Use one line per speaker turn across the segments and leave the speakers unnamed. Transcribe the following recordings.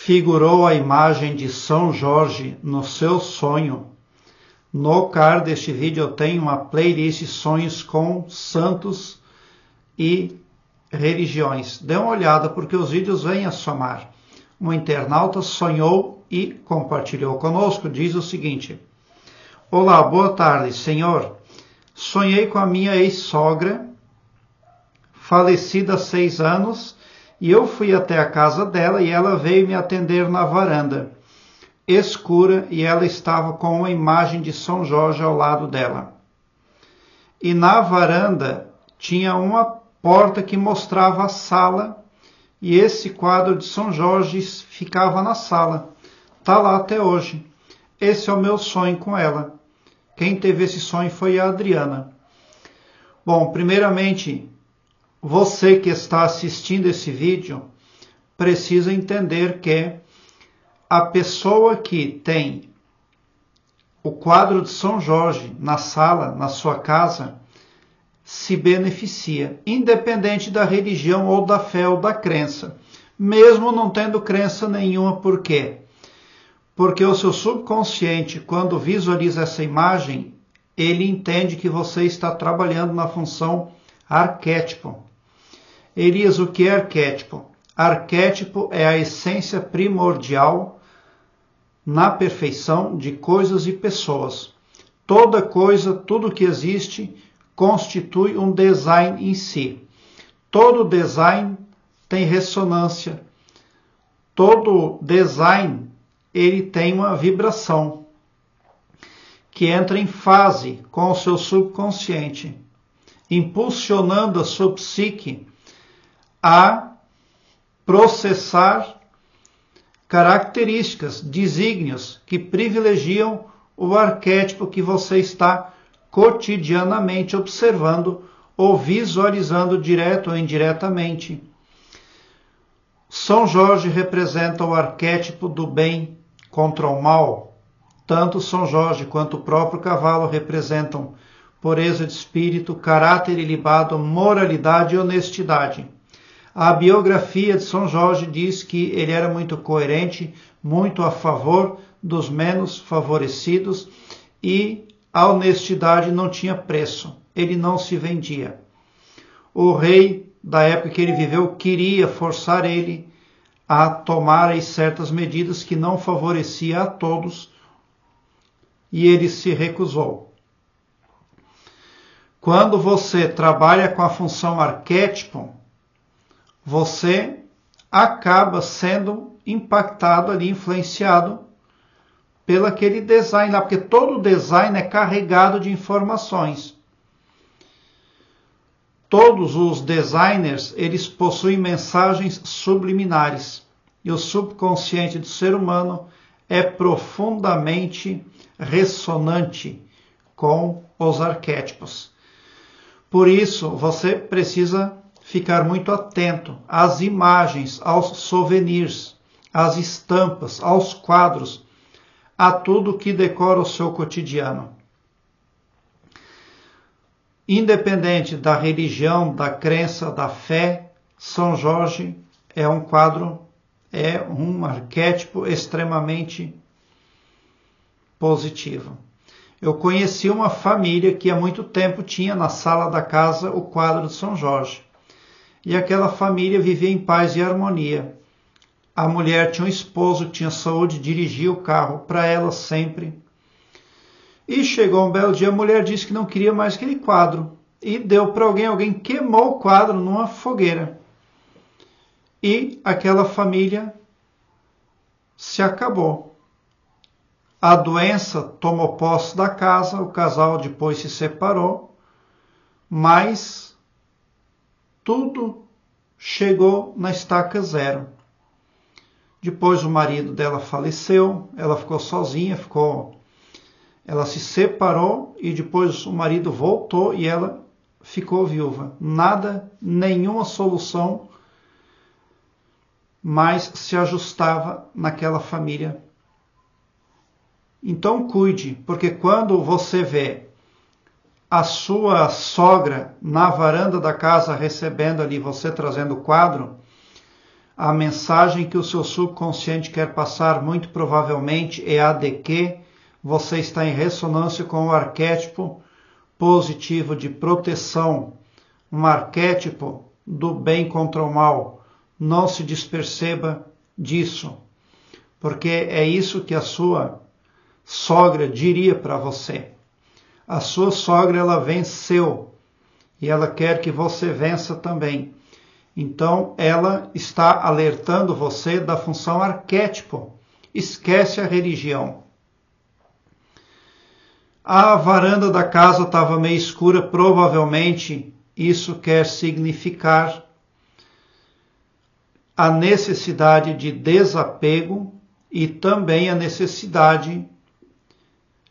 figurou a imagem de São Jorge no seu sonho. No card deste vídeo eu tenho uma playlist sonhos com santos e religiões. Dê uma olhada porque os vídeos vêm a somar. Um internauta sonhou e compartilhou conosco. Diz o seguinte: olá, boa tarde, senhor. Sonhei com a minha ex-sogra, falecida há 6 anos, e eu fui até a casa dela e ela veio me atender na varanda, escura, e ela estava com uma imagem de São Jorge ao lado dela. E na varanda tinha uma porta que mostrava a sala, e esse quadro de São Jorge ficava na sala. Está lá até hoje. Esse é o meu sonho com ela. Quem teve esse sonho foi a Adriana. Bom, primeiramente, você que está assistindo esse vídeo precisa entender que a pessoa que tem o quadro de São Jorge na sala, na sua casa, se beneficia, independente da religião ou da fé ou da crença, mesmo não tendo crença nenhuma. Por quê? Porque o seu subconsciente, quando visualiza essa imagem, ele entende que você está trabalhando na função arquétipo. Elias, o que é arquétipo? Arquétipo é a essência primordial na perfeição de coisas e pessoas. Toda coisa, tudo que existe, constitui um design em si. Todo design tem ressonância. Todo design ele tem uma vibração que entra em fase com o seu subconsciente, impulsionando a sua psique a processar características, desígnios que privilegiam o arquétipo que você está cotidianamente observando ou visualizando direto ou indiretamente. São Jorge representa o arquétipo do bem contra o mal. Tanto São Jorge quanto o próprio cavalo representam pureza de espírito, caráter ilibado, moralidade e honestidade. A biografia de São Jorge diz que ele era muito coerente, muito a favor dos menos favorecidos, e a honestidade não tinha preço, ele não se vendia. O rei da época que ele viveu queria forçar ele a tomar certas medidas que não favorecia a todos, e ele se recusou. Quando você trabalha com a função arquétipo, você acaba sendo impactado ali, influenciado pelo aquele design lá, porque todo design é carregado de informações. Todos os designers, eles possuem mensagens subliminares, e o subconsciente do ser humano é profundamente ressonante com os arquétipos. Por isso, você precisa ficar muito atento às imagens, aos souvenirs, às estampas, aos quadros, a tudo que decora o seu cotidiano. Independente da religião, da crença, da fé, São Jorge é um quadro, é um arquétipo extremamente positivo. Eu conheci uma família que há muito tempo tinha na sala da casa o quadro de São Jorge. E aquela família vivia em paz e harmonia. A mulher tinha um esposo que tinha saúde, dirigia o carro para ela sempre. E chegou um belo dia, a mulher disse que não queria mais aquele quadro. E deu para alguém queimou o quadro numa fogueira. E aquela família se acabou. A doença tomou posse da casa, o casal depois se separou, mas tudo chegou na estaca zero. Depois o marido dela faleceu, ela ficou sozinha, ela se separou e depois o marido voltou e ela ficou viúva. Nada, nenhuma solução mais se ajustava naquela família. Então cuide, porque quando você vê a sua sogra na varanda da casa recebendo ali, você trazendo o quadro, A mensagem que o seu subconsciente quer passar muito provavelmente é a de que você está em ressonância com o arquétipo positivo de proteção, um arquétipo do bem contra o mal. Não se desperceba disso, porque é isso que a sua sogra diria para você. A sua sogra, ela venceu e ela quer que você vença também. Então, ela está alertando você da função arquétipo. Esquece a religião. A varanda da casa estava meio escura, provavelmente isso quer significar a necessidade de desapego e também a necessidade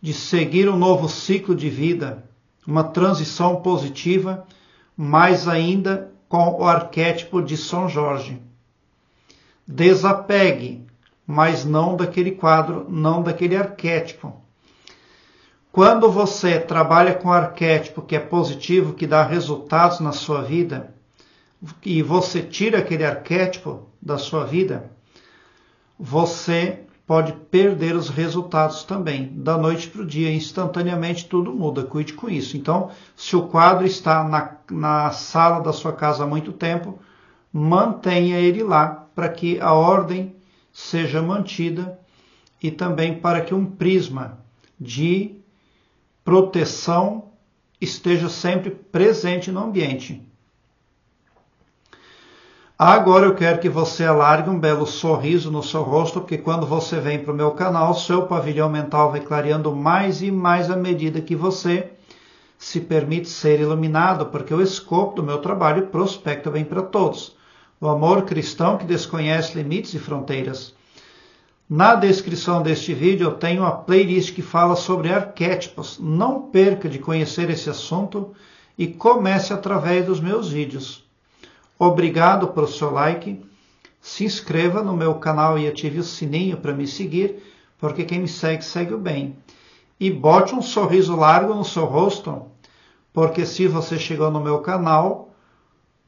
de seguir um novo ciclo de vida, uma transição positiva, mais ainda com o arquétipo de São Jorge. Desapegue, mas não daquele quadro, não daquele arquétipo. Quando você trabalha com arquétipo que é positivo, que dá resultados na sua vida, e você tira aquele arquétipo da sua vida, você pode perder os resultados também. Da noite para o dia, instantaneamente tudo muda. Cuide com isso. Então, se o quadro está na sala da sua casa há muito tempo, mantenha ele lá para que a ordem seja mantida e também para que um prisma de proteção esteja sempre presente no ambiente. Agora eu quero que você alargue um belo sorriso no seu rosto, porque quando você vem para o meu canal, seu pavilhão mental vai clareando mais e mais à medida que você se permite ser iluminado, porque o escopo do meu trabalho prospecta bem para todos. O amor cristão que desconhece limites e fronteiras. Na descrição deste vídeo eu tenho a playlist que fala sobre arquétipos. Não perca de conhecer esse assunto e comece através dos meus vídeos. Obrigado pelo seu like, se inscreva no meu canal e ative o sininho para me seguir, porque quem me segue, segue o bem. E bote um sorriso largo no seu rosto, porque se você chegou no meu canal,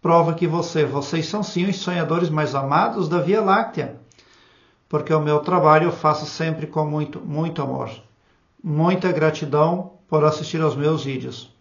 prova que vocês são sim os sonhadores mais amados da Via Láctea, porque o meu trabalho eu faço sempre com muito, muito amor. Muita gratidão por assistir aos meus vídeos.